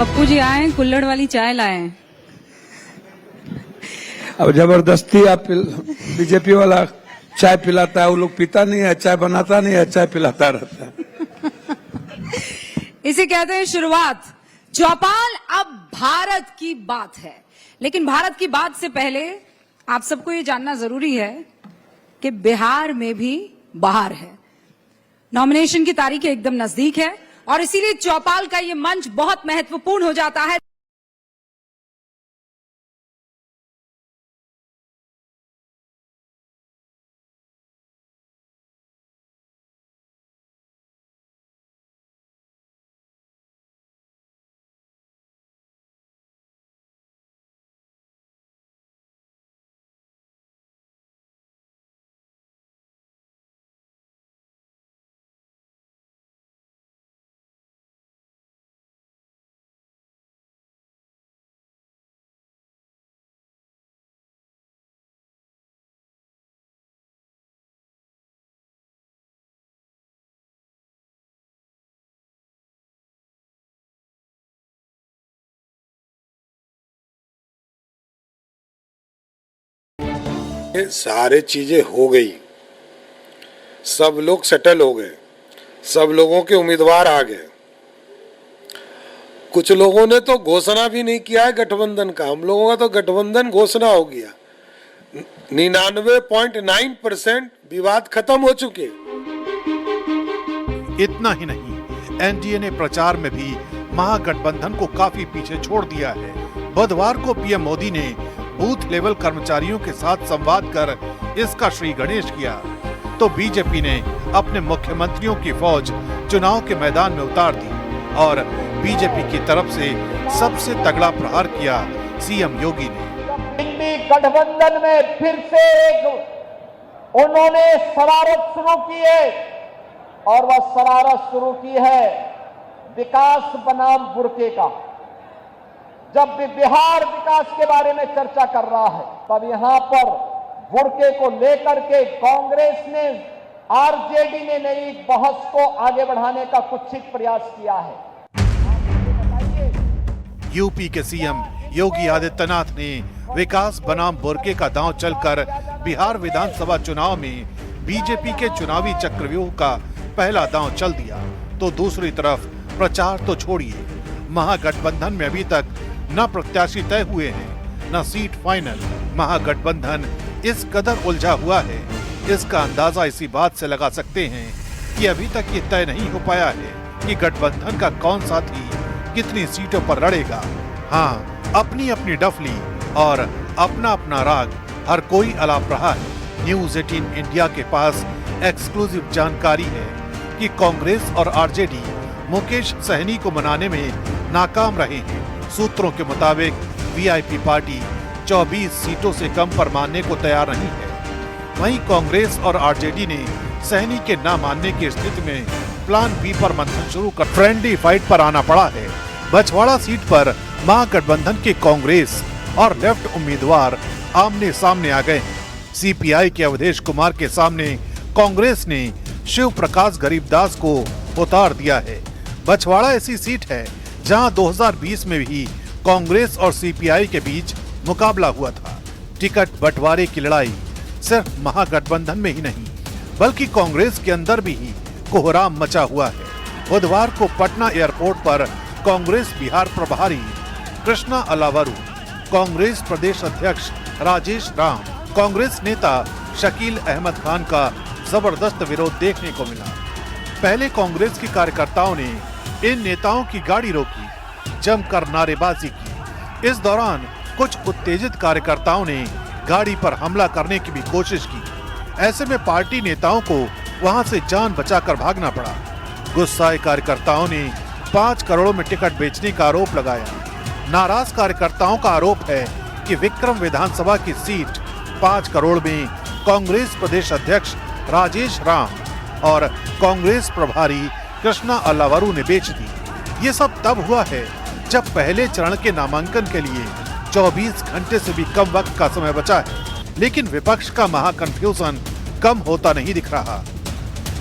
पप्पू जी आए, कुल्हड़ वाली चाय लाए। अब जबरदस्ती आप बीजेपी वाला चाय पिलाता है, वो लोग पीता नहीं है, चाय बनाता नहीं है, चाय पिलाता रहता है। इसे कहते हैं शुरुआत। चौपाल अब भारत की बात है, लेकिन भारत की बात से पहले आप सबको ये जानना जरूरी है कि बिहार में भी बहार है। नॉमिनेशन की तारीख एकदम नजदीक है और इसीलिए चौपाल का ये मंच बहुत महत्वपूर्ण हो जाता है। सारे चीजें हो गई, सब लोग सेटल हो गए, सब लोगों के उम्मीदवार आ गए। कुछ लोगों ने तो घोषणा भी नहीं किया है गठबंधन का। हम लोगों का तो गठबंधन घोषणा हो गया। 99.9% विवाद खत्म हो चुके। इतना ही नहीं, एनडीए ने प्रचार में भी महागठबंधन को काफी पीछे छोड़ दिया है। बुधवार को पीएम मोदी ने बूथ लेवल कर्मचारियों के साथ संवाद कर इसका श्री गणेश किया, तो बीजेपी ने अपने मुख्यमंत्रियों की फौज चुनाव के मैदान में उतार दी और बीजेपी की तरफ से सबसे तगड़ा प्रहार किया सीएम योगी ने। दिल्ली गठबंधन में फिर से एक उन्होंने शरारत शुरू की है और वह शरारत शुरू की है विकास बनाम बुरके का। जब भी बिहार विकास के बारे में चर्चा कर रहा है, तब यहां पर बुरके को लेकर के कांग्रेस ने, आरजेडी ने नई बहस को आगे बढ़ाने का कुत्सित प्रयास किया है। यूपी के सीएम योगी आदित्यनाथ ने विकास बनाम बुरके का दांव चलकर बिहार विधानसभा चुनाव में बीजेपी के चुनावी चक्रव्यूह का पहला दांव चल दिया, तो दूसरी तरफ प्रचार तो छोड़िए, महागठबंधन में अभी तक न प्रत्याशी तय हुए हैं, न सीट फाइनल। महागठबंधन इस कदर उलझा हुआ है, इसका अंदाजा इसी बात से लगा सकते हैं कि अभी तक ये तय नहीं हो पाया है कि गठबंधन का कौन साथी कितनी सीटों पर लड़ेगा। हाँ, अपनी अपनी डफली और अपना अपना राग हर कोई अलाप रहा है। न्यूज़ 18 इंडिया के पास एक्सक्लूसिव जानकारी है कि कांग्रेस और आरजेडी मुकेश सहनी को मनाने में नाकाम रहे हैं। सूत्रों के मुताबिक वीआईपी पार्टी 24 सीटों से कम पर मानने को तैयार नहीं है। वहीं कांग्रेस और आरजेडी ने सहनी के न मानने की स्थिति में प्लान बी पर मंथन शुरू कर फ्रेंडली फाइट पर आना पड़ा है। बछवाड़ा सीट पर महागठबंधन के कांग्रेस और लेफ्ट उम्मीदवार आमने सामने आ गए हैं। सीपीआई के अवधेश कुमार के सामने कांग्रेस ने शिव प्रकाश गरीबदास को उतार दिया है। बछवाड़ा ऐसी सीट है जहां 2020 में भी कांग्रेस और सीपीआई के बीच मुकाबला हुआ था। टिकट बंटवारे की लड़ाई सिर्फ महागठबंधन में ही नहीं, बल्कि कांग्रेस के अंदर भी कोहराम मचा हुआ है। बुधवार को पटना एयरपोर्ट पर कांग्रेस बिहार प्रभारी कृष्णा अलावरू, कांग्रेस प्रदेश अध्यक्ष राजेश राम, कांग्रेस नेता शकील अहमद खान का जबरदस्त विरोध देखने को मिला। पहले कांग्रेस के कार्यकर्ताओं ने इन नेताओं की गाड़ी रोकी, जमकर नारेबाजी की। इस दौरान कुछ उत्तेजित कार्यकर्ताओं ने गाड़ी पर हमला करने की भी कोशिश की। ऐसे में पार्टी नेताओं को वहां से जान बचाकर भागना पड़ा। गुस्साए कार्यकर्ताओं ने 5 करोड़ में टिकट बेचने का आरोप लगाया। नाराज कार्यकर्ताओं का आरोप है कि विक्रम विधानसभा की सीट 5 करोड़ में कांग्रेस प्रदेश अध्यक्ष राजेश राम और कांग्रेस प्रभारी कृष्णा अलावरू ने बेच दी। ये सब तब हुआ है जब पहले चरण के नामांकन के लिए 24 घंटे से भी कम वक्त का समय बचा है, लेकिन विपक्ष का महाकन्फ्यूजन कम होता नहीं दिख रहा।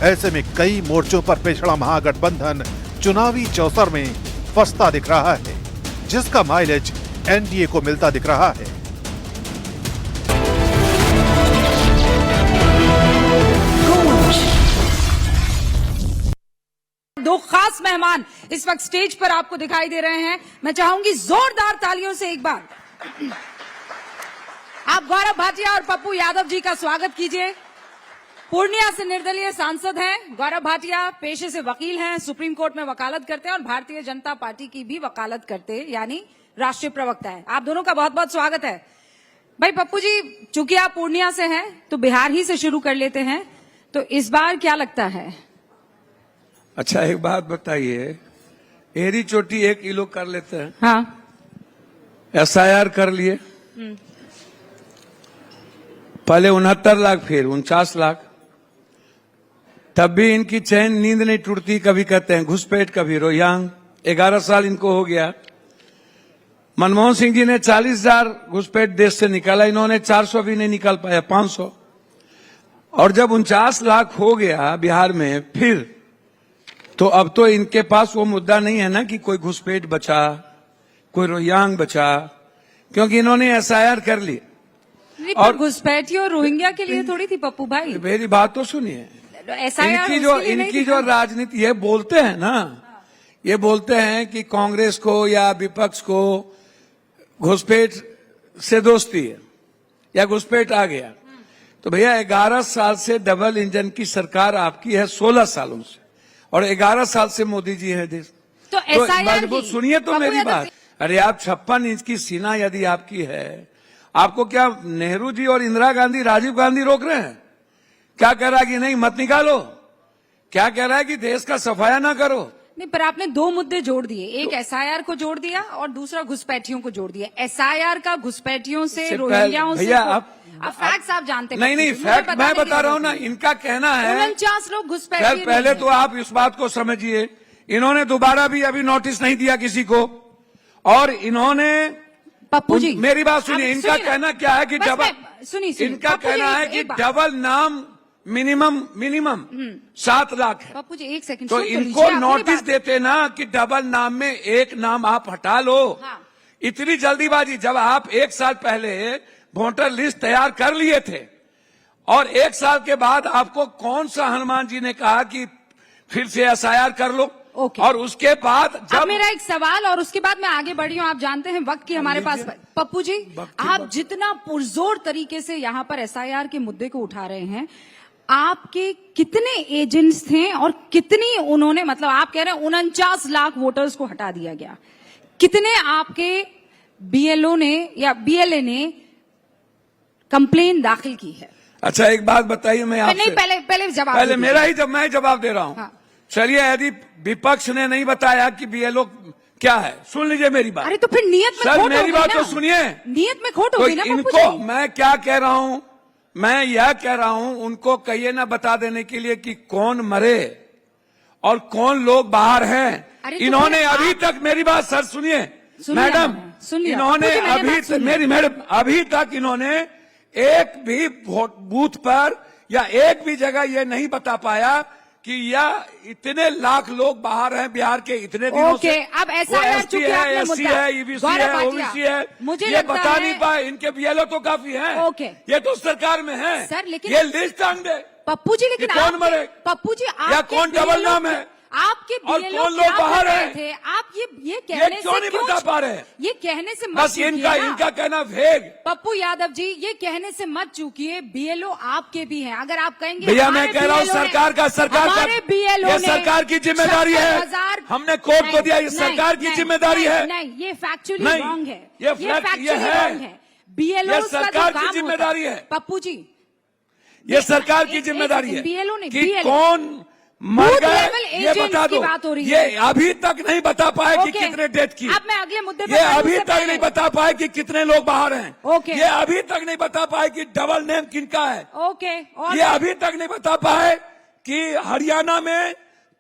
ऐसे में कई मोर्चों पर पिछड़ा महागठबंधन चुनावी चौसर में फंसता दिख रहा है। जिसका माइलेज एनडीए को मिलता दिख रहा है। दो खास मेहमान इस वक्त स्टेज पर आपको दिखाई दे रहे हैं। मैं चाहूंगी जोरदार तालियों से एक बार आप गौरव भाटिया और पप्पू यादव जी का स्वागत कीजिए। पूर्णिया से निर्दलीय सांसद हैं गौरव भाटिया, पेशे से वकील हैं, सुप्रीम कोर्ट में वकालत करते हैं और भारतीय जनता पार्टी की भी वकालत करते हैं, यानी राष्ट्रीय प्रवक्ता है। आप दोनों का बहुत बहुत स्वागत है। भाई पप्पू जी, चूंकि आप पूर्णिया से हैं तो बिहार ही से शुरू कर लेते हैं। तो इस बार क्या लगता है? अच्छा एक बात बताइए, एरी चोटी एक ही लोग कर लेते हैं। हाँ, एसआईआर कर लिए, पहले 69 लाख फिर 49 लाख, तब भी इनकी चैन नींद नहीं टूटती। कभी कहते हैं घुसपैठ, कभी रोयांग। 11 साल इनको हो गया। मनमोहन सिंह जी ने 40,000 घुसपैठ देश से निकाला, इन्होंने 400 भी नहीं निकाल पाया, 500। और जब 49 लाख हो गया बिहार में फिर, तो अब तो इनके पास वो मुद्दा नहीं है ना कि कोई घुसपैठ बचा, कोई रोयांग बचा, क्योंकि इन्होंने एसआईआर कर ली। और घुसपैठियों और रोहिंग्या के लिए थोड़ी थी पप्पू भाई। मेरी बात तो सुनिए, एसआईआर इनकी जो राजनीति ये बोलते हैं ना, ये बोलते हैं कि कांग्रेस को या विपक्ष को घुसपैठ से दोस्ती है या घुसपैठ आ गया। तो भैया 11 साल से डबल इंजन की सरकार आपकी है, 16 सालों से, और 11 साल से मोदी जी है देश। तो एसआईआर सुनिए तो मेरी बात। अरे आप 56 इंच की सीना यदि आपकी है, आपको क्या नेहरू जी और इंदिरा गांधी, राजीव गांधी रोक रहे हैं? क्या कह रहा है कि नहीं मत निकालो? क्या कह रहा है कि देश का सफाया ना करो? नहीं, पर आपने दो मुद्दे जोड़ दिए, एक एसआईआर को जोड़ दिया और दूसरा घुसपैठियों को जोड़ दिया। एसआईआर का घुसपैठियों से, रोहिंग्याओं से, भैया आप फैक्ट्स आप जानते हैं। नहीं, फैक्ट मैं बता रहा हूँ ना। इनका कहना है 49 लोग घुसपैठ। पहले तो आप इस बात को समझिए, इन्होंने दोबारा भी अभी नोटिस नहीं दिया किसी को, और इन्होंने पप्पू जी मेरी बात सुनिए, इनका कहना क्या है कि सुनिए, इनका कहना है कि डबल नाम मिनिमम 7 लाख है। पप्पू जी एक सेकंड, तो इनको नोटिस देते ना कि डबल नाम में एक नाम आप हटा लो। हाँ। इतनी जल्दीबाजी, जब आप 1 साल पहले वोटर लिस्ट तैयार कर लिए थे और 1 साल के बाद आपको कौन सा हनुमान जी ने कहा कि फिर से एसआईआर कर लो? ओके। और उसके बाद अब मेरा एक सवाल और उसके बाद मैं आगे बढ़ी हूं। आप जानते हैं वक्त की हमारे पास। पप्पू जी, आप जितना पुरजोर तरीके से यहाँ पर एसआईआर के मुद्दे को उठा रहे हैं, आपके कितने एजेंट्स थे और कितनी उन्होंने, मतलब आप कह रहे हैं 49 लाख वोटर्स को हटा दिया गया, कितने आपके बीएलओ ने या बीएलए ने कंप्लेन दाखिल की है? अच्छा एक बात बताइए, मैं आपसे नहीं, पहले जवाब, पहले मेरा ही मैं जवाब दे रहा हूं। हाँ। चलिए, यदि विपक्ष ने नहीं बताया कि बीएलओ क्या है, सुन लीजिए मेरी बात। अरे तो फिर नियत में सर खोट मेरी हो गई बात ना। तो सुनिए, नियत में खोट हो तो गई ना पप्पू इनको जी। मैं क्या कह रहा हूं, मैं यह कह रहा हूं, उनको कहिए ना बता देने के लिए कि कौन मरे और कौन लोग बाहर हैं। अरे तो इन्होंने फिर अभी तक, मेरी बात सर सुनिए मैडम, इन्होंने अभी तक इन्होंने एक भी बूथ पर या एक भी जगह ये नहीं बता पाया कि यह इतने लाख लोग बाहर हैं बिहार के इतने दिनों से। अब एसआईआर SC है, SC है, EBC है, OBC है, मुझे ये बता नहीं पाए। इनके बीएलओ तो काफी हैं। ओके। ये तो सरकार में है सर, लेकिन ये लिस्ट टांग दे पप्पू जी, लेकिन कौन मरे, पप्पू जी या कौन डबल नाम है, आपके और बीएलओ कौन लोग बाहर हैं? थे आप ये कहने से क्यों नहीं बता पा रहे? ये कहने से मत बस इनका कहना भेग। पप्पू यादव जी, ये कहने से मत चूकिए, बीएलओ आपके भी हैं। अगर आप कहेंगे भैया मैं कह रहा हूँ सरकार का ये सरकार की जिम्मेदारी है। हमने कोर्ट को दिया, ये सरकार की जिम्मेदारी है। नहीं, ये फैक्चुअली रॉन्ग है। ये फैक्चुअली रॉन्ग है। बीएलओ सरकार की जिम्मेदारी है। पप्पू जी, ये सरकार की जिम्मेदारी है बीएलओ ने कि कौन मर गए ये बता दो। ये अभी तक नहीं बता पाए कि कितने डेथ की। अब मैं अगले मुद्दे पर ये अभी तक नहीं बता पाए कि कितने लोग बाहर हैं। ओके। ये अभी तक नहीं बता पाए कि डबल नेम किनका है। ओके। ये अभी तक नहीं बता पाए कि हरियाणा में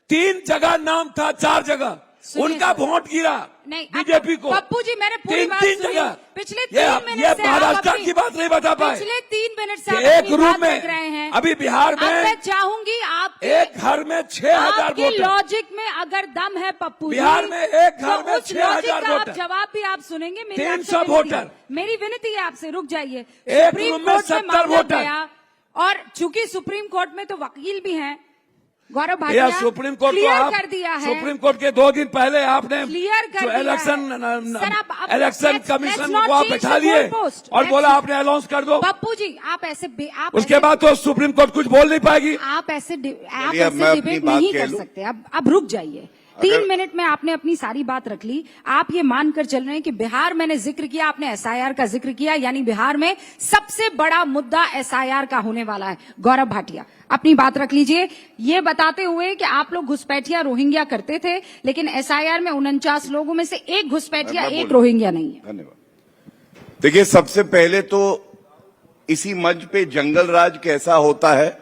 3 जगह नाम था, 4 जगह उनका वोट गिरा। नहीं, बीजेपी को। पप्पू जी मैंने पूरी बात तीन सुनी। जगह पिछले ये 3 मिनट ये से आप महाराष्ट्र अपनी- की बात नहीं बता पाए। पिछले 3 मिनट से आप एक अपनी रूम बात में रख रहे हैं। अभी बिहार अब मैं में चाहूंगी आप एक घर में 6,000 आपके वोटर। लॉजिक में अगर दम है पप्पू जी, बिहार में एक घर तो में उस 6,000 लॉजिक का आप वोटर। जवाब भी आप सुनेंगे। मेरी 300 आपसे विनती है। वोटर। मेरी विनती है आपसे, रुक जाइए। एक सुप्रीम रूम में कोर्ट 70 मामला वोटर। गया, और चूंकि सुप्रीम कोर्ट में तो वकील भी हैं, गौरव भैया भाटिया सुप्रीम कोर्ट को क्लियर आप कर दिया है। सुप्रीम कोर्ट के 2 दिन पहले आपने क्लियर कर जो दिया इलेक्शन है। सर, आप इलेक्शन let's कमीशन not को आप change बैठा the दिए goalpost. और Let's- बोला आपने अनाउंस कर दो। पप्पू जी आप आप उसके ऐसे- बाद तो सुप्रीम कोर्ट कुछ बोल नहीं पाएगी। आप ऐसे चलिए, अब मैं अपनी डिबेट बात नहीं कह कर लूं। सकते। अब रुक जाइए। 3 मिनट में आपने अपनी सारी बात रख ली। आप ये मानकर चल रहे हैं कि बिहार मैंने जिक्र किया, आपने एसआईआर का जिक्र किया, यानी बिहार में सबसे बड़ा मुद्दा एसआईआर का होने वाला है। गौरव भाटिया अपनी बात रख लीजिए, ये बताते हुए कि आप लोग घुसपैठिया रोहिंग्या करते थे, लेकिन एसआईआर में 49 लोगों में से एक घुसपैठिया, मैं एक बोलूं। रोहिंग्या नहीं है। धन्यवाद। देखिए, सबसे पहले तो इसी मंच पे जंगल राज कैसा होता है,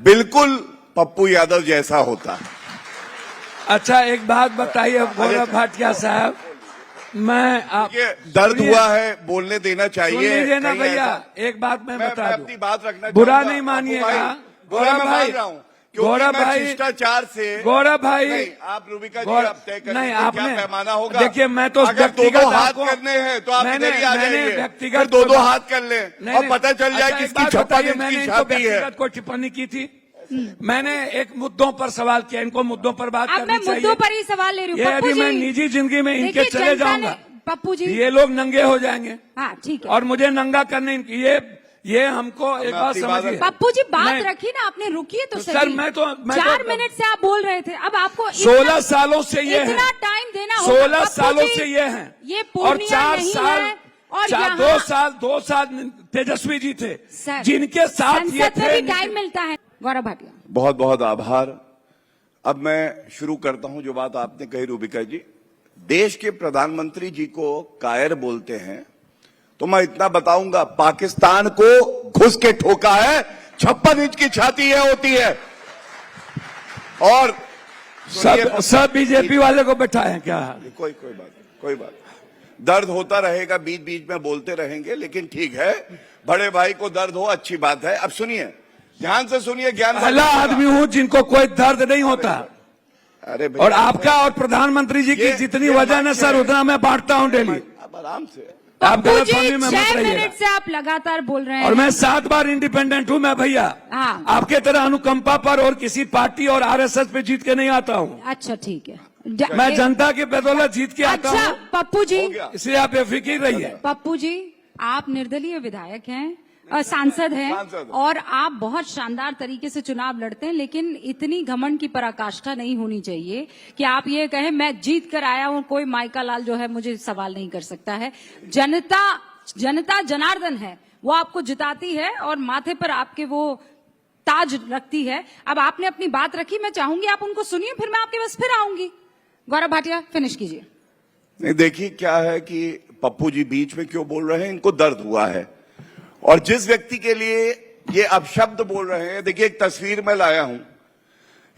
बिल्कुल पप्पू यादव जैसा होता है। अच्छा एक बात बताइए गौरव भाटिया साहब, मैं आप देखिए, दर्द सुनिए, हुआ है, बोलने देना सुन चाहिए। लीजिए ना कहीं भैया, ऐसा- एक बात मैं बता मैं दूं, अपनी बात रखना बुरा चाहूंगा। नहीं पप्पू मानिएगा। भाई, गौरव मैं भाई, मान रहा हूं, क्योंकि गौरव मैं भाई, शिष्टाचार से गौरव भाई, नहीं, आप रूबिका जी गौरव- आप तय करें नहीं, क्या आपने- पैमाना होगा। देखिए, मैं तो अगर व्यक्तिगत 2-2 हाथ आपको- करने हैं तो आप मैंने- इधर ही आ मैंने जाइए, व्यक्तिगत फिर 2-2 को- हाथ कर लें नहीं, और नहीं। पता चल जाए अच्छा, एक किसकी बात 56 बताइए, इंच मैंने की इनको छाती है। व्यक्तिगत कोई टिप्पणी की थी? मैंने एक मुद्दों पर सवाल किया, इनको मुद्दों पर बात अब करनी मैं चाहिए। मुद्दों पर ही सवाल ले रही हूँ। ये पप्पू यदि मैं जी, निजी जिंदगी में इनके देखिए, चले जनता ने- जाऊंगा, पप्पू जी, ये लोग नंगे हो जाएंगे। हाँ ठीक है। और मुझे नंगा करने ये हमको एक बात अपनी बात समझिए। पप्पू जी बात नहीं, रखी ना आपने, रुकिए तो तो सही। सर, मैं तो 4 मिनट से आप बोल रहे थे, अब आपको 16 सालों से ये है, इतना टाइम देना होगा। 16 पप्पू सालों जी, से ये हैं। ये और पूर्णिया 4 नहीं साल है, और 2 साल तेजस्वी जी थे, सर, जिनके साथ ये संसद में थे। भी टाइम मिलता है। गौरव भाटिया बहुत बहुत आभार। अब मैं शुरू करता हूं जो बात आपने कही रूबिका जी। देश के प्रधानमंत्री जी को कायर बोलते हैं, तो मैं इतना बताऊंगा, पाकिस्तान को घुस के ठोका है, 56 इंच की छाती है होती है। और सब बीजेपी वाले को बैठा है क्या? कोई बात दर्द होता रहेगा, बीच बीच में बोलते रहेंगे, लेकिन ठीक है, बड़े भाई को दर्द हो, अच्छी बात है। अब सुनिए, ध्यान से सुनिए, ज्ञान पहला आदमी हूं जिनको कोई दर्द नहीं होता। अरे भैया, और आपका और प्रधानमंत्री जी की जितनी वजन है सर, उतना मैं बांटता हूं डेली। अब आराम से। आप पप्पू गलत जी, फहमी में मत 6 रहिएगा। मिनट से आप लगातार बोल रहे हैं। और मैं 7 बार इंडिपेंडेंट हूं मैं भैया। हाँ। आपके तरह अनुकंपा पर और किसी पार्टी और आरएसएस पे जीत के नहीं आता हूं। अच्छा ठीक है। मैं जनता की बदौलत जीत के आता अच्छा हूं, पप्पू जी, हो गया। इसलिए आप बेफिक्र रहिए। पप्पू जी आप निर्दलीय विधायक हैं, सांसद हैं, सांसद। और आप बहुत शानदार तरीके से चुनाव लड़ते हैं, लेकिन इतनी घमंड की पराकाष्ठा नहीं होनी चाहिए कि आप ये कहें मैं जीत कर आया हूं, कोई माइका लाल जो है मुझे सवाल नहीं कर सकता है। जनता जनार्दन है, वो आपको जिताती है और माथे पर आपके वो ताज रखती है। अब आपने अपनी बात रखी, मैं चाहूंगी आप उनको सुनिए, फिर मैं आपके पास फिर आऊंगी। गौरव भाटिया फिनिश कीजिए। नहीं, देखिए क्या है कि पप्पू जी बीच में क्यों बोल रहे हैं, इनको दर्द हुआ है। और जिस व्यक्ति के लिए ये अपशब्द बोल रहे हैं, देखिए एक तस्वीर मैं लाया हूं।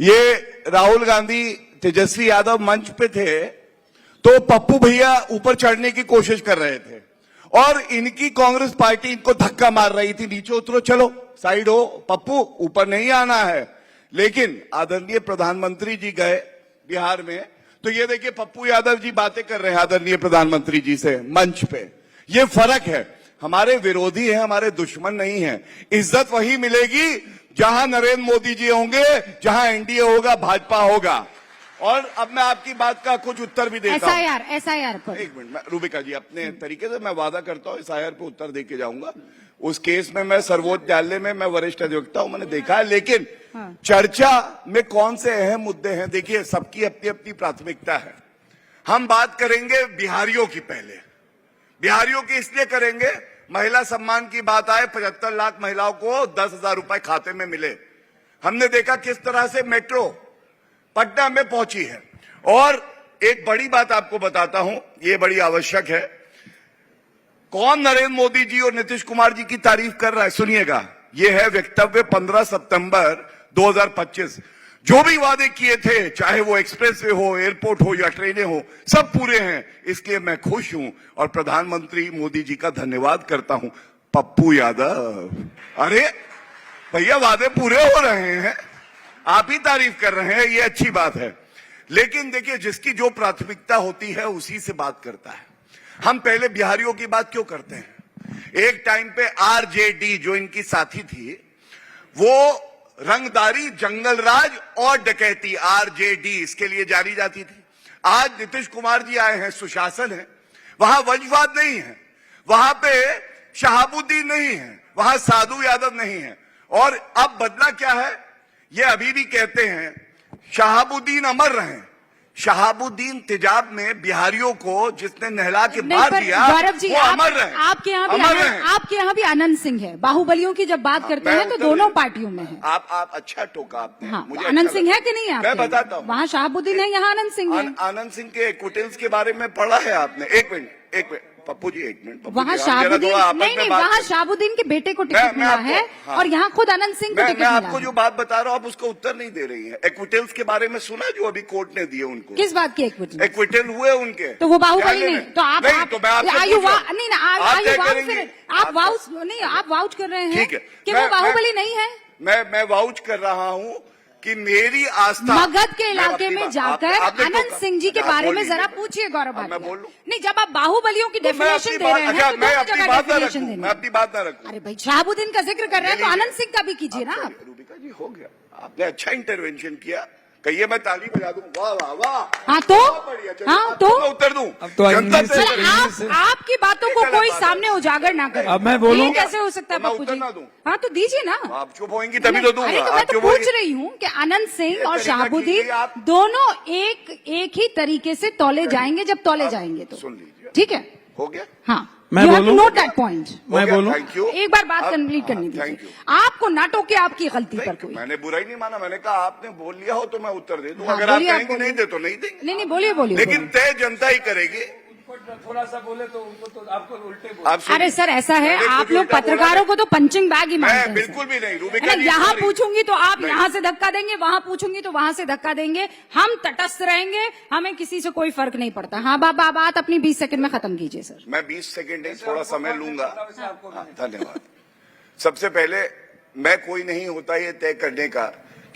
ये राहुल गांधी, तेजस्वी यादव मंच पे थे, तो पप्पू भैया ऊपर चढ़ने की कोशिश कर रहे थे और इनकी कांग्रेस पार्टी इनको धक्का मार रही थी, नीचे उतरो, चलो साइड हो, पप्पू ऊपर नहीं आना है। लेकिन आदरणीय प्रधानमंत्री जी गए बिहार में, तो ये देखिए पप्पू यादव जी बातें कर रहे हैं आदरणीय प्रधानमंत्री जी से मंच पे। ये फर्क है, हमारे विरोधी हैं, हमारे दुश्मन नहीं हैं। इज्जत वही मिलेगी जहां नरेंद्र मोदी जी होंगे, जहां एनडीए होगा, भाजपा होगा। और अब मैं आपकी बात का कुछ उत्तर भी देता हूं। एसआईआर पर एक मिनट, मैं रूबिका जी अपने तरीके से मैं वादा करता हूं एसआईआर पे उत्तर दे के जाऊंगा। उस केस में मैं सर्वोच्च न्यायालय में मैं वरिष्ठ अधिवक्ता हूं, मैंने देखा है। लेकिन चर्चा में कौन से अहम मुद्दे हैं, देखिए सबकी अपनी अपनी प्राथमिकता है। हम बात करेंगे बिहारियों की पहले। बिहारियों की इसलिए करेंगे, महिला सम्मान की बात आए, 75 लाख महिलाओं को 10,000 रुपए खाते में मिले। हमने देखा किस तरह से मेट्रो पटना में पहुंची है। और एक बड़ी बात आपको बताता हूं, ये बड़ी आवश्यक है। कौन नरेंद्र मोदी जी और नीतीश कुमार जी की तारीफ कर रहा है, सुनिएगा। ये है वक्तव्य 15 सितंबर 2025। जो भी वादे किए थे, चाहे वो एक्सप्रेसवे हो, एयरपोर्ट हो या ट्रेनें हो, सब पूरे हैं। इसलिए मैं खुश हूं और प्रधानमंत्री मोदी जी का धन्यवाद करता हूं। पप्पू यादव, अरे भैया वादे पूरे हो रहे हैं, आप ही तारीफ कर रहे हैं, ये अच्छी बात है। लेकिन देखिए, जिसकी जो प्राथमिकता होती है उसी से बात करता है। हम पहले बिहारियों की बात क्यों करते हैं? एक टाइम पे आरजेडी जो इनकी साथी थी, वो रंगदारी, जंगलराज और डकैती, आरजेडी इसके लिए जानी जाती थी। आज नीतीश कुमार जी आए हैं, सुशासन है, वहां वंशवाद नहीं है, वहां पे शहाबुद्दीन नहीं है, वहां साधु यादव नहीं है। और अब बदला क्या है? ये अभी भी कहते हैं शहाबुद्दीन अमर रहे। शहाबुद्दीन तेजाब में बिहारियों को जिसने नहला के नहीं, मार पर दिया, गौरव जी, वो अमर रहे। आपके यहाँ भी अमर रहे। आपके यहाँ भी आनंद सिंह है। बाहुबलियों की जब बात करते मैं हैं तो उत्तर दोनों दे- पार्टियों में है। आप अच्छा टोका आपने। हाँ, मुझे आनंद अच्छा सिंह लगा। है कि नहीं है? मैं बताता हूँ। वहाँ शहाबुद्दीन है, यहाँ आनंद सिंह है। आनंद सिंह के इक्विटेंस के बारे में पढ़ा है आपने? एक मिनट पप्पू जी, एक मिनट। पप्पू वहाँ जी, हम जरा शहाबुद्दीन थोड़ा आपस नहीं में नहीं, बात वहाँ करें। शहाबुद्दीन के बेटे को टिकट मैं मिला आपको- है हाँ। और यहाँ खुद आनंद सिंह को मैं टिकट मिला आपको है। जो बात बता रहा हूँ, आप उसको उत्तर नहीं दे रही हैं। एक्विटेल्स के बारे में सुना जो अभी कोर्ट ने दिए उनको? किस बात की इक्विटी? एक्विटेल हुए उनके, तो वो बाहुबली न्यायालय नहीं, में। तो आप नहीं, तो मैं आपसे आयु पूछ रहा हूँ। नहीं ना, आप आयु तय वाउच करेंगे। आप वाउच नहीं, आप वाउच कर रहे हैं ठीक है, कि वो बाहुबली नहीं है। मैं वाउच कर रहा हूँ कि मेरी आस्था मगध के इलाके में जाकर आनंद सिंह जी के बारे में जरा पूछिए। पूछिए गौरव अब मैं भाटिया। बोल लूं? नहीं, जब आप बाहुबलियों की डेफिनेशन दे रहे हैं तो मैं दोनों अपनी जगह बात ना डेफिनेशन रखूं, देनी मैं है। अपनी बात ना रखूं। अरे भाई, शहाबुद्दीन का जिक्र कर रहे हैं तो आनंद सिंह का भी कीजिए ना आप। रूबिका जी, हो गया, आपने अच्छा इंटरवेंशन किया। कहिए मैं ताली बजा दूं। वाह वाह वाह। हाँ तो बहुत बढ़िया, चलिए, हाँ अब तो मैं उत्तर दूं। अब तो जनता इंग्लिश तय से- करेगी। आप आपकी बातों को कोई सामने उजागर ना करे। अब मैं बोलूं? ये कैसे हो सकता है मैं पप्पू उत्तर जी? ना दूं? हाँ तो दीजिए ना। आप चुप होंगी तभी तो दूंगा। अरे तो मैं आप तो चुप पूछ होंगी। रही हूँ कि आनंद सिंह ये और तरीका शहाबुद्दीन कीजिए आप। दोनों एक ही तरीके से तौले जाएंगे जब तौले जाएंगे तो। सुन लीजिए। ठीक है, हो गया? हाँ, मैं You have to बोलूं? note that point। मैं बोलूं? Thank you. एक बार बात कंप्लीट करनी थैंक दीजिए। यू। आपको नाटो के आपकी गलती पर कोई मैंने बुराई नहीं माना, मैंने कहा आपने बोल लिया हो तो मैं उत्तर दे दूं। हाँ, अगर आप बोलिए, आप कहेंगे बोलिए। नहीं दे तो नहीं देंगे। नहीं बोलिए बोलिए लेकिन बोलिए। तय जनता ही करेगी। थोड़ा सा बोले तो उनको तो आपको उल्टे आप सुनिए। अरे सर, ऐसा है, मैंने आप कुछ लोग उल्टा बोला पत्रकारों नहीं। को तो पंचिंग बैग ही मानते हैं मैं सर। बिल्कुल भी नहीं। है रूबिका ना, जी, यहाँ sorry। पूछूंगी तो आप नहीं। यहाँ से धक्का देंगे, वहाँ पूछूंगी तो वहाँ से धक्का देंगे। हम तटस्थ रहेंगे, हमें किसी से कोई फर्क नहीं पड़ता। हाँ, बात अपनी 20 सेकंड में खत्म कीजिए सर। मैं 20 सेकंड नहीं, थोड़ा समय लूंगा। हाँ, धन्यवाद। सबसे पहले, मैं कोई नहीं होता ये तय करने का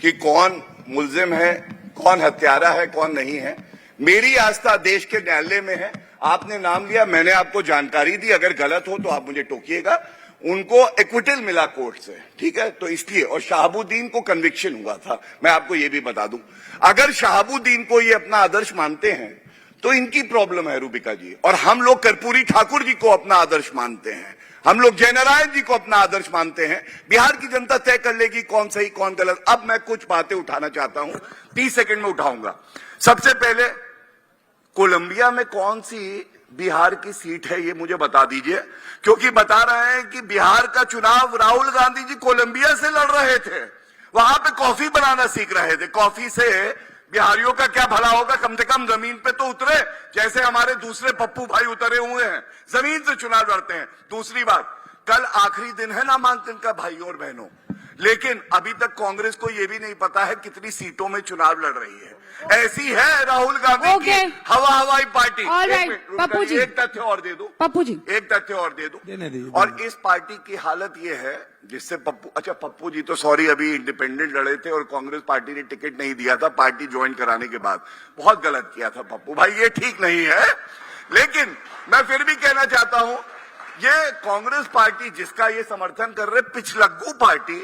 कि कौन मुल्जिम है, कौन हत्यारा है, कौन नहीं है। मेरी आस्था देश के न्यायालय में है। आपने नाम लिया, मैंने आपको जानकारी दी, अगर गलत हो तो आप मुझे टोकिएगा। उनको एक्विटल मिला कोर्ट से, ठीक है, तो इसलिए। और शहाबुद्दीन को कन्विक्शन हुआ था, मैं आपको ये भी बता दूं। अगर शहाबुद्दीन को ये अपना आदर्श मानते हैं तो इनकी प्रॉब्लम है रूबिका जी। और हम लोग कर्पूरी ठाकुर जी को अपना आदर्श मानते हैं, हम लोग जयनारायण जी को अपना आदर्श मानते हैं। बिहार की जनता तय कर लेगी कौन सही कौन गलत। अब मैं कुछ बातें उठाना चाहता हूं, 30 सेकंड में उठाऊंगा। सबसे पहले, कोलंबिया में कौन सी बिहार की सीट है ये मुझे बता दीजिए, क्योंकि बता रहे हैं कि बिहार का चुनाव राहुल गांधी जी कोलंबिया से लड़ रहे थे, वहां पे कॉफी बनाना सीख रहे थे। कॉफी से बिहारियों का क्या भला होगा? कम से कम जमीन पे तो उतरे, जैसे हमारे दूसरे पप्पू भाई उतरे हुए हैं, जमीन से चुनाव लड़ते हैं। दूसरी बात, कल आखिरी दिन है नामांकन का भाइयों और बहनों, लेकिन अभी तक कांग्रेस को यह भी नहीं पता है कितनी सीटों में चुनाव लड़ रही है। ऐसी है राहुल गांधी की हवाई पार्टी। पप्पू जी, एक तथ्य और दे दूं, पप्पू जी, एक तथ्य और दे दूं। देने दीजिए। और इस पार्टी की हालत ये है जिससे पप्पू जी तो सॉरी अभी इंडिपेंडेंट लड़े थे और कांग्रेस पार्टी ने टिकट नहीं दिया था पार्टी ज्वाइन कराने के बाद। बहुत गलत किया था पप्पू भाई, ये ठीक नहीं है। लेकिन मैं फिर भी कहना चाहता हूं, ये कांग्रेस पार्टी जिसका ये समर्थन कर रहे, पिछलग्गू पार्टी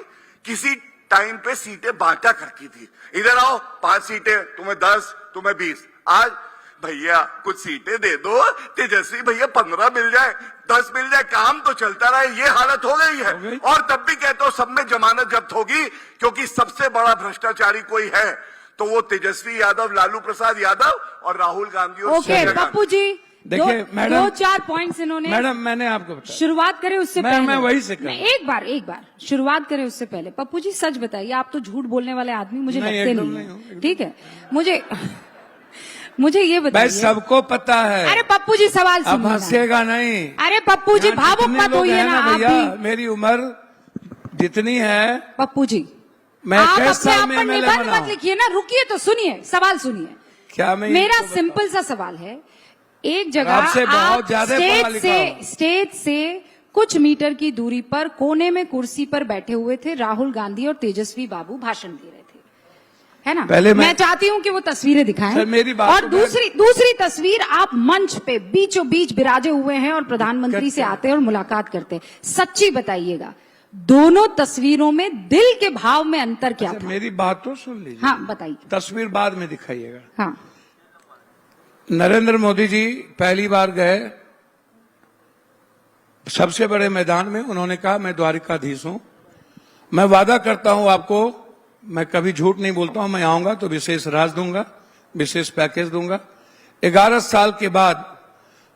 किसी टाइम पे सीटें बांटा करती थी। इधर आओ, 5 सीटें, तुम्हें 10, तुम्हें 20। आज भैया कुछ सीटें दे दो, तेजस्वी भैया 15 मिल जाए, 10 मिल जाए, काम तो चलता रहे। ये हालत हो गई है। और तब भी कहता हूं सब में जमानत जब्त होगी, क्योंकि सबसे बड़ा भ्रष्टाचारी कोई है तो वो तेजस्वी यादव, लालू प्रसाद यादव और राहुल गांधी और ओके सोनिया गांधी। पप्पू जी, देखिए मैडम, 2-4 पॉइंट्स इन्होंने। मैडम मैंने आपको बताया, शुरुआत करें उससे मैं पहले वही से करूं। एक बार शुरुआत करें उससे पहले। पप्पू जी सच बताइए, आप तो झूठ बोलने वाले आदमी मुझे नहीं, लगते एकदम नहीं नहीं हूं, है, ठीक है? मुझे ये भाई बताइए। सबको पता है। अरे पप्पू जी, सवाल अब सुनिए। हंसेगा नहीं। अरे पप्पू जी, यहाँ भावुक जितने मत लोग होइए हैं ना आप भैया, भी। मेरी उम्र जितनी है, पप्पू जी, मैं आप कैसे अपने साल आप में पर MLA निबंध बना? मत लिखिए ना, रुकिए तो सुनिए, सवाल सुनिए। क्या मैं मेरा इनको सिंपल सा सवाल है, एक जगह आपसे बहुत आप ज्यादा पढ़ा लिखा हूं। स्टेज से कुछ मीटर की दूरी पर कोने में कुर्सी पर बैठे हुए थे राहुल गांधी और तेजस्वी बाबू भाषण दे रहे थे, है ना? पहले मैं चाहती हूं कि वो तस्वीरें दिखाएं। सर, मेरी बात और तो दूसरी तस्वीर, आप मंच पे बीचों बीच विराजे हुए हैं और प्रधानमंत्री से आते हैं और मुलाकात करते हैं। सच्ची बताइएगा, दोनों तस्वीरों में दिल के भाव में अंतर क्या था? मेरी बात तो सुन लीजिए। हाँ बताइए। तस्वीर बाद में दिखाइएगा। हाँ नरेंद्र मोदी जी पहली बार गए सबसे बड़े मैदान में, उन्होंने कहा मैं द्वारिकाधीश हूं, मैं वादा करता हूं आपको, मैं कभी झूठ नहीं बोलता हूं, मैं आऊंगा तो विशेष राज दूंगा, विशेष पैकेज दूंगा। 11 साल के बाद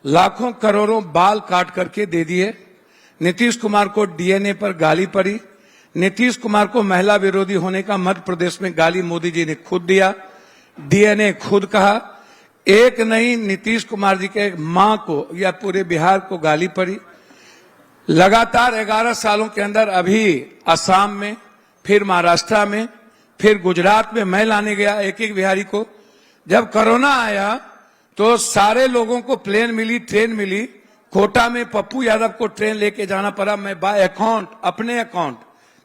लाखों करोड़ों बाल काट करके दे दिए। नीतीश कुमार को डीएनए पर गाली पड़ी, नीतीश कुमार को महिला विरोधी होने का मध्य प्रदेश में गाली मोदी जी ने खुद दिया, डीएनए खुद कहा। एक नहीं, नीतीश कुमार जी के मां को या पूरे बिहार को गाली पड़ी। लगातार 11 सालों के अंदर अभी असम में, फिर महाराष्ट्र में, फिर गुजरात में मैं लाने गया एक एक बिहारी को। जब कोरोना आया तो सारे लोगों को प्लेन मिली, ट्रेन मिली। कोटा में पप्पू यादव को ट्रेन लेके जाना पड़ा, मैं बाय अकाउंट, अपने अकाउंट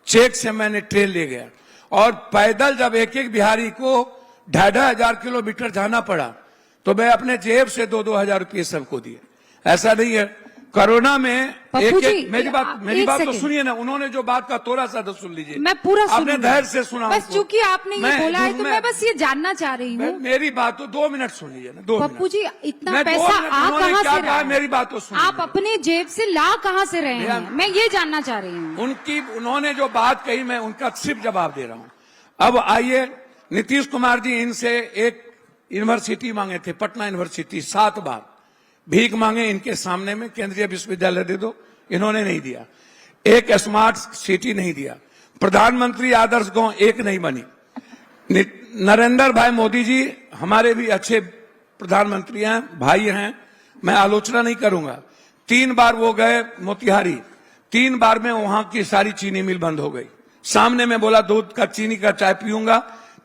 चेक से मैंने ट्रेन ले गया। और पैदल जब एक एक बिहारी को 2,500 किलोमीटर जाना पड़ा तो मैं अपने जेब से 2-2 हजार रुपये सबको दिए। ऐसा नहीं है कोरोना में पप्पू जी, मेरी बात तो सेकंड। सुनिए ना, उन्होंने जो बात का थोड़ा सा तो सुन लीजिए। मैं पूरा आपने सुनूंगी। धैर्य से सुना बस उनको। चूंकि आपने ये बोला है तो मैं बस ये जानना चाह रही हूँ। मेरी बात तो 2 मिनट सुन लीजिए ना, 2 मिनट। पप्पू जी, इतना मैं 2 पैसा मिनट, आ उन्होंने कहाँ क्या से कहा, रहा? मेरी बात तो सुन आप लीजिए। अपने जेब से ला कहाँ से रहे भैया, हैं, मैं ये जानना चाह रही हूँ। उन्होंने जो बात कही मैं उनका सिर्फ जवाब दे रहा हूं। अब आइए, नीतीश कुमार जी इनसे एक यूनिवर्सिटी मांगे थे, पटना यूनिवर्सिटी, 7 बार भीख मांगे इनके सामने में, केंद्रीय विश्वविद्यालय दे दो, इन्होंने नहीं दिया। एक स्मार्ट सिटी नहीं दिया, प्रधानमंत्री आदर्श गांव एक नहीं बनी। नरेंद्र भाई मोदी जी हमारे भी अच्छे प्रधानमंत्री हैं, भाई हैं, मैं आलोचना नहीं करूंगा। 3 बार वो गए मोतिहारी, 3 बार में वहां की सारी चीनी मिल बंद हो गई। सामने में बोला दूध का चीनी का चाय पीऊंगा,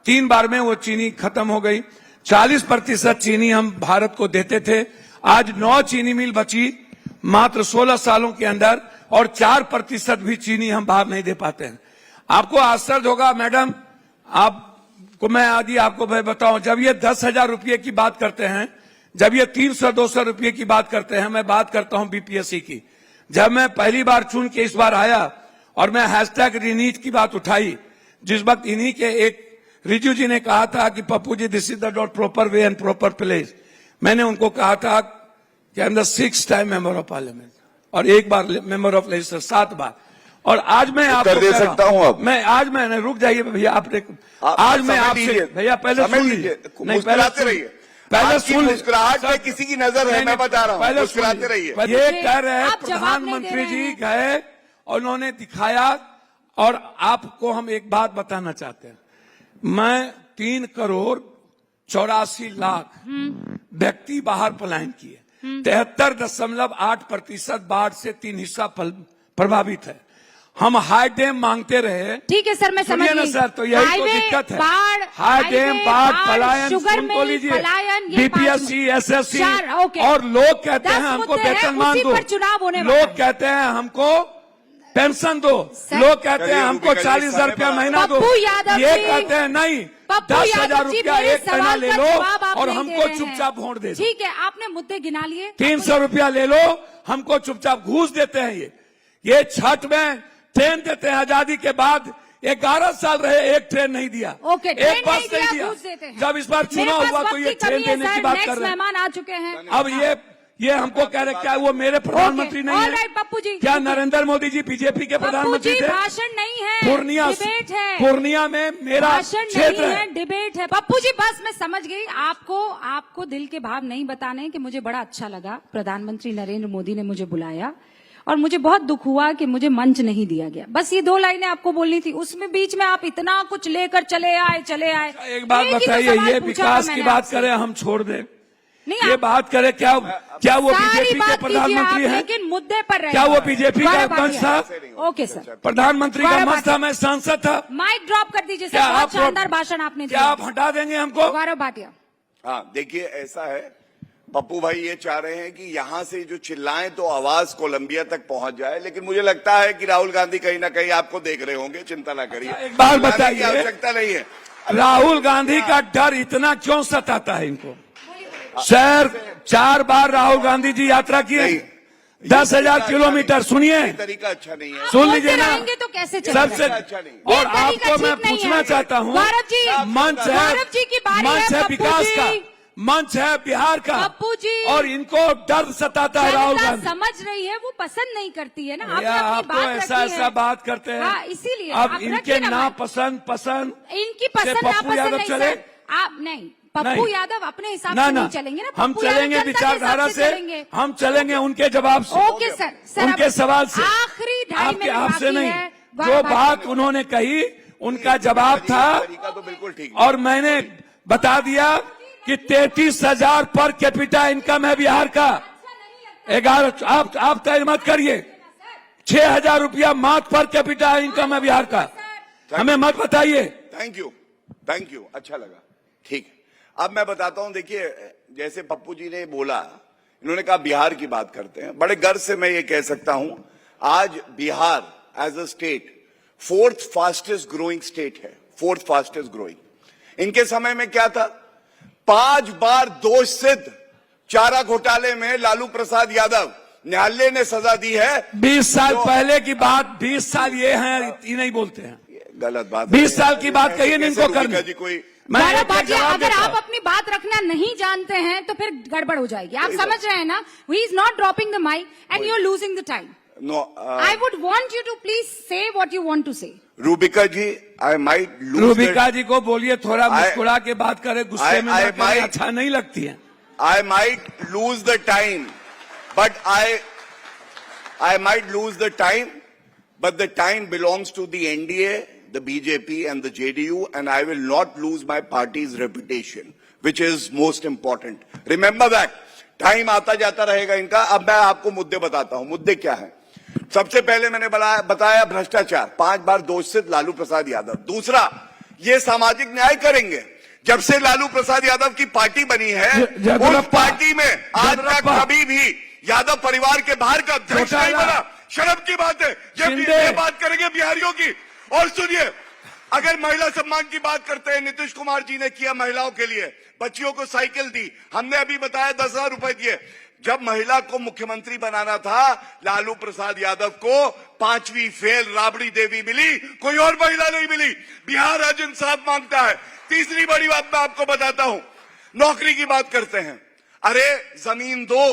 3 बार में वो चीनी खत्म हो गई। 40% चीनी हम भारत को देते थे, आज 9 चीनी मिल बची मात्र 16 सालों के अंदर, और 4% भी चीनी हम बाहर नहीं दे पाते हैं। आपको आश्चर्य होगा मैडम, आपको मैं आदि आपको मैं बताऊं, जब ये 10,000 रुपये की बात करते हैं, जब ये 300-200 रुपये की बात करते हैं, मैं बात करता हूं बीपीएससी की। जब मैं पहली बार चुन के इस बार आया और मैं हैशटैग रिनीट की बात उठाई, जिस वक्त इन्हीं के एक रिजू जी ने कहा था कि Pappu ji this is the not proper way and proper place, मैंने उनको कहा था कि I am the 6th time member of parliament और 1 बार मेंबर ऑफ लेजिस्लेचर, 7 बार। और आज मैं आपको दे सकता हूं अब मैं आज मैंने रुक जाइए भैया, आपने आज मैं आपसे भैया पहले सुन लीजिए, नहीं मुस्कुराते रहिए, पहले सुन, मुस्कुराहट में किसी की नजर है, मैं बता रहा हूं, मुस्कुराते रहिए। ये कह रहे हैं आप जवाब नहीं दे प्रधानमंत्री रहे जी हैं। गए और उन्होंने दिखाया। और आपको हम एक बात बताना चाहते हैं, मैं 3 करोड़ 84 लाख व्यक्ति बाहर पलायन किए, 73.8% बाढ़ से 3 हिस्सा प्रभावित है। हम हाई डैम मांगते रहे। ठीक है सर, मैं समझ सुनिए ना गई। सर, तो यही तो हाईवे, दिक्कत है। बाढ़, हाई डैम, बाढ़, पलायन, शुगर सुन तो मिल, लीजिए, पलायन, ये बीपीएससी, एसएससी, 4, ओके। और लोग कहते 10 हैं हमको मुद्दे हैं, वेतनमान उसी दो, पर चुनाव होने वाला लोग है। कहते हैं हमको पेंशन दो, लोग कहते हैं हमको 40,000 रुपया महीना दो, पप्पू यादव ये जी, कहते हैं नहीं पप्पू 10,000 यादव जी, रुपया मेरे एक महीना सवाल ले का लो जवाब आप और नहीं हमको दे रहे चुपचाप हैं। वोट दे दो। ठीक है, आपने मुद्दे गिना लिए। 300 रुपया ले लो, हमको चुपचाप घूस देते हैं। ये छठ में ट्रेन देते हैं, आजादी के बाद 11 साल रहे, एक ट्रेन नहीं दिया, ओके, एक ट्रेन बस नहीं दिया, घूस देते हैं। जब इस बार मेरे चुनाव पास हुआ वक्त तो ये की कमी ट्रेन है देने की सर, बात नेक्स्ट कर रहे हैं। मेहमान आ चुके हैं। अब ये हमको कह रहे क्या वो मेरे प्रधानमंत्री ओके, नहीं है? ऑलराइट पप्पू जी, क्या ओके। नरेंद्र मोदी जी बीजेपी के पप्पू प्रधानमंत्री जी, थे? भाषण नहीं है, पूर्णिया, डिबेट है। पूर्णिया में मेरा भाषण क्षेत्र नहीं है, है। डिबेट है। पप्पू जी बस मैं समझ गई, आपको दिल के भाव नहीं बताने कि मुझे बड़ा अच्छा लगा प्रधानमंत्री नरेंद्र मोदी ने मुझे बुलाया और मुझे बहुत दुख हुआ कि मुझे मंच नहीं दिया गया। बस ये 2 लाइनें आपको बोलनी थी, उसमें बीच में आप इतना कुछ लेकर चले आए। एक बात ही तो बताइए, सवाल ये पूछा था विकास की मैंने बात आपसे। करें हम छोड़ दें, नहीं, ये आप- बात करे क्या वो सारी बीजेपी के बात कीजिए आप, प्रधानमंत्री हैं? लेकिन मुद्दे पर रहे। क्या वो बीजेपी का गौरव मंच भाटिया। था? ओके सर, प्रधानमंत्री का गौरव मंच था, भाटिया। मैं सांसद था। माइक ड्रॉप कर दीजिए सर, क्या बहुत आप शानदार भाषण आपने क्या दिया। आप हटा देंगे हमको? गौरव भाटिया, हाँ, देखिए ऐसा है, पप्पू भाई ये चाह रहे हैं कि यहां से जो चिल्लाएं तो आवाज कोलंबिया तक पहुंच जाए, लेकिन मुझे लगता है कि राहुल गांधी कहीं ना कहीं आपको देख रहे होंगे, चिंता ना करिए। एक बात चिल्लाने की बताइए। आवश्यकता नहीं है। राहुल गांधी का डर इतना क्यों सताता है इनको? सर, 4 बार राहुल गांधी जी यात्रा किए, नहीं, 10,000 किलोमीटर। सुनिए, ये तरीका अच्छा नहीं है। सुन बोलते लीजिए ना, रहेंगे तो कैसे चलेगा? सबसे अच्छा नहीं। और ये तरीका आपको मैं ठीक नहीं पूछना है। चाहता हूँ, गौरव जी, मंच है, गौरव जी की बारी है, मंच है पप्पू विकास जी। का, मंच है बिहार का, पप्पू जी, और इनको डर सताता है राहुल जनता गांधी। समझ रही है, वो पसंद नहीं करती है ना। आपने या अपनी आप तो बात ऐसा रखी ऐसा है। बात करते हैं। हाँ, इसीलिए अब आप इनके रखिए ना ना बात। पसंद इनकी से पसंद पप्पू नापसंद यादव नहीं चले? सर, आप नहीं, पप्पू नहीं। यादव अपने हिसाब ना से ना, नहीं चलेंगे ना। हम पप्पू यादव चलेंगे जनता के विचारधारा हिसाब से, चलेंगे। हम चलेंगे उनके जवाब से, ओके सर, सर उनके अब सवाल से। आखिरी 2.5 आपके मिनट आपसे बाकी नहीं, है। जो गौरव बात भाटिया। उन्होंने कही उनका जवाब था, तरीका तो बिल्कुल ठीक और मैंने बता दिया कि 33,000 पर कैपिटा इनकम है बिहार का। 11 आप तय मत करिए, 6,000 रुपया मात्र पर कैपिटा इनकम है बिहार का। हमें मत बताइए। थैंक यू, अच्छा लगा, ठीक है। अब मैं बताता हूं, देखिए जैसे पप्पू जी ने बोला, इन्होंने कहा बिहार की बात करते हैं, बड़े गर्व से मैं ये कह सकता हूं, आज Bihar as a state 4th fastest growing state है, 4th फास्टेस्ट ग्रोइंग। इनके समय में क्या था, 5 बार दोष सिद्ध चारा घोटाले में लालू प्रसाद यादव, न्यायालय ने सजा दी है। 20 साल पहले की बात, 20 साल ये हैं, ये नहीं बोलते हैं। गलत बात, 20 साल की बात कहिए कैसे इनको रूबिका करने। जी कोई मैं गौरव एक भाटिया, जवाब अगर देता आप हूं। अपनी बात रखना नहीं जानते हैं तो फिर गड़बड़ हो जाएगी। आप समझ रहे हैं ना, he is not dropping the mic and you are losing the time. No, I would want you to please say what you want to say. Rubika ji, I might lose Rubika ji को बोलिए थोड़ा मुस्कुरा के बात करे, गुस्से में I ना करे, might- अच्छा नहीं लगती है। I might lose the time, but I might lose the time, but the time belongs to the NDA, the BJP and the JDU, and I will not lose my party's reputation, which is most important. Remember that. Time आता जाता रहेगा इनका। अब मैं आपको मुद्दे बताता हूं, मुद्दे क्या हैं। सबसे पहले मैंने बताया भ्रष्टाचार, 5 बार दोषित लालू प्रसाद यादव। दूसरा, ये सामाजिक न्याय करेंगे। जब से लालू प्रसाद यादव की पार्टी बनी है, उस पार्टी में आज तक कभी भी यादव परिवार के बाहर का अध्यक्ष नहीं बना। शर्म की बात है, ये बात करेंगे बिहारियों की। और सुनिए, अगर महिला सम्मान की बात करते हैं, नीतीश कुमार जी ने किया महिलाओं के लिए, बच्चियों को साइकिल दी, हमने अभी बताया 10,000 रुपए दिए। जब महिला को मुख्यमंत्री बनाना था, लालू प्रसाद यादव को 5वीं फेल राबड़ी देवी मिली, कोई और महिला नहीं मिली। बिहार आज इंसाफ मांगता है। तीसरी बड़ी बात मैं आपको बताता हूं, नौकरी की बात करते हैं। अरे जमीन दो,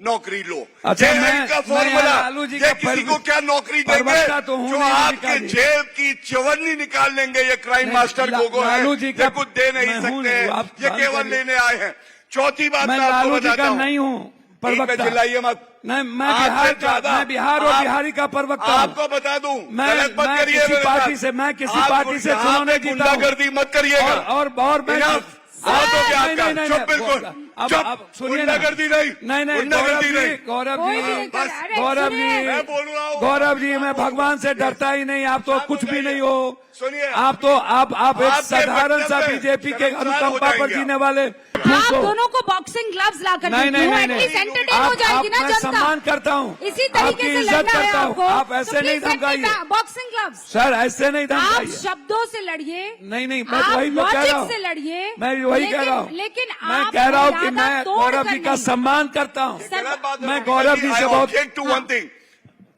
नौकरी लो। अच्छा, का फॉर्मूला, लालू जी ये का किसी को क्या नौकरी देंगे तो हूं जो नहीं, आपके जेब की चवन्नी निकाल लेंगे। ये क्राइम मास्टर गोगो है, लालू जी का ये कुछ दे नहीं मैं हूं सकते, नहीं, आप ये बात केवल करिए। लेने आए हैं। चौथी बात मैं मैं आपको लालू जी बताता का हूं, नहीं हूं प्रवक्ता। चिल्लाइए मत। नहीं, मैं आपसे बिहार का, ज्यादा मैं बिहार और बिहारी का प्रवक्ता हूं। आपको बता दूं, मैं गलत मत करिए किसी मेरे पार्टी साथ। से, मैं किसी आप पार्टी से यहाँ चुनाव पे नहीं जीता हूं। गुंडागर्दी मत करिएगा। और मैं Enough। बहुत हो गया नहीं, आपका। नहीं, चुप नहीं, बिल्कुल। अब चुप। सुनिए ना। गुंडागर्दी नहीं, नहीं, गुंडागर्दी नहीं। गौरव कोई भी जी, नहीं कर रहा। अरे गौरव सुनिए। जी, मैं बोल रहा हूं। गौरव जी, मैं भगवान से डरता ही नहीं। आप तो कुछ भी नहीं हो। सुनिए, आप तो आप एक आपके साधारण सा वक्तव्य बीजेपी के शर्मसार हो अनुकंपा पर जाएंगे जीने वाले आप दोनों को बॉक्सिंग ग्लव्स ला कर नहीं नहीं नहीं एटलीस्ट नहीं, एंटरटेन हो जाएगी ना मैं जनता। सम्मान करता हूँ, इसी आपकी तरीके से इज्जत लड़ना है करता हूँ। आपको। आप ऐसे नहीं धमकाइए बॉक्सिंग ग्लव्स। सर, ऐसे नहीं आप धमकाइए। शब्दों से लड़िए। नहीं नहीं, मैं आप वही तो कह रहा लॉजिक हूँ। से लड़िए। मैं वही कह रहा हूँ। लेकिन मैं आप कह रहा हूँ कि मर्यादा मैं तोड़ गौरव कर जी का नहीं। सम्मान करता हूँ। गलत बात है। मैं गौरव जी से बहुत to one thing,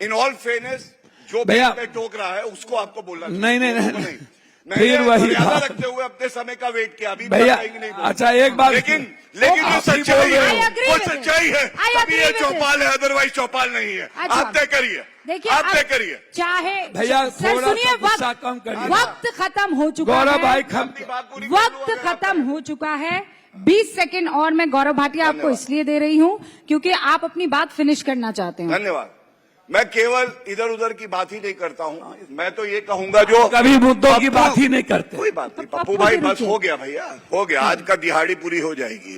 in all fairness, जो भैया पे टोक रहा है उसको आपको बोलना नहीं नहीं चाहिए। नहीं, मैंने फिर वही मर्यादा बात। रखते हुए अपने समय का वेट किया। अभी भैया, तक कहीं नहीं बोला। अच्छा एक बात, लेकिन आप जो ही सच्चाई बोल रहे है हो। agree वो with it. सच्चाई है। I तभी agree ये with it. चौपाल है, अदरवाइज चौपाल नहीं है। अच्छा। आप तय करिए, देखिए आप तय अब करिए। चाहे भैया, सर थोड़ा सुनिए, सा गुस्सा कम करिए। वक्त खत्म हो चुका गौरव है। भाई अपनी बात पूरी कर वक्त दो अगर आप- खत्म हो चुका है। 20 सेकंड और मैं गौरव भाटिया आपको इसलिए दे रही हूँ क्योंकि आप अपनी बात फिनिश करना चाहते हैं। धन्यवाद। मैं केवल इधर उधर की बात ही नहीं करता हूँ। मैं तो ये कहूंगा जो कभी मुद्दों की पप्पू- बात ही नहीं करते। कोई बात नहीं, पप्पू पप्पू भाई जी बस रुकिए। हो गया भैया, हो गया। आज का दिहाड़ी पूरी हो जाएगी,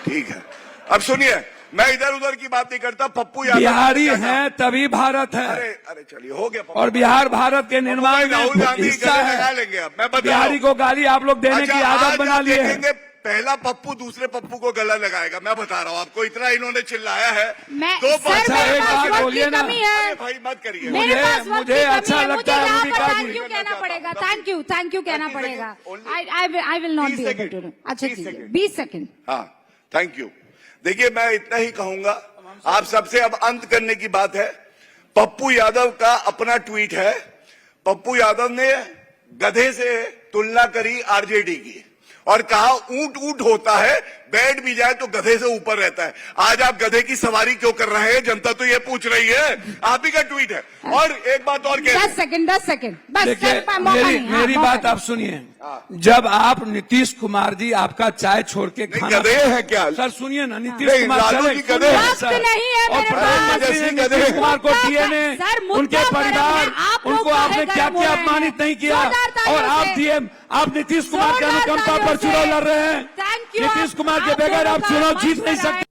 ठीक है। अब सुनिए, मैं इधर उधर की बात नहीं करता। पप्पू यादव बिहारी हैं तभी भारत है, अरे चलिए हो गया पप्पू। और बिहार भारत के निर्माण राहुल में गांधी हिस्सा गले लगा है। लेंगे। अब मैं बता रहा बिहारी हूं। को गाली आप लोग देने की आदत आज बना आप लिए देखेंगे, हैं। पहला पप्पू दूसरे पप्पू को गला लगाएगा। मैं बता रहा हूँ आपको, इतना इन्होंने चिल्लाया है। मैं दो सर बार मेरे एक पास बात वक्त बोलिए की ना। कमी है। अरे भाई मत करिए। मेरे मुझे- पास वक्त मुझे की कमी अच्छा है। लगता मुझे है यहाँ भूमिका पर जी। थैंक यू कहना पड़ेगा। थैंक यू कहना 30 पड़ेगा। Second, I will not 30 be able second, to. अच्छा 30 ठीक है, सेकंड। 20 सेकंड। हाँ, थैंक यू। देखिए, मैं इतना ही कहूंगा। आप सबसे अब अंत करने की बात है। पप्पू यादव का अपना ट्वीट है। पप्पू यादव ने गधे से तुलना करी आरजेडी की और कहा ऊंट ऊंट होता है, बैठ भी जाए तो गधे से ऊपर रहता है। आज आप गधे की सवारी क्यों कर रहे हैं, जनता तो ये पूछ रही है। आप ही का ट्वीट है। और एक बात और कह 10 सेकंड बस देखिए, सर, मौका नहीं, हाँ, मेरी मौका बात नहीं। आप सुनिए। जब आप नीतीश कुमार जी आपका चाय छोड़ के खाना गधे हैं क्या? सर सुनिए ना, नीतीश नहीं, कुमार लालू चले- जी गधे हैं। वक्त नहीं है और मेरे प्रधानमंत्री पास। ने गधे नीतीश हैं। कुमार को मुद्दा डीएनए, सर, मुद्दा उनके गर्म परिवार, है। आप लोग उनको काहे आपने क्या गर्म हो क्या रहे हैं? अपमानित नहीं किया, जोरदार तालियों और आप से। डीएम, आप नीतीश कुमार के जोरदार अनुकंपा तालियों पर चुनाव से। लड़ रहे हैं। Thank you। नीतीश कुमार के आप बगैर दोनों आप का चुनाव मंच जीत नहीं पर सकते।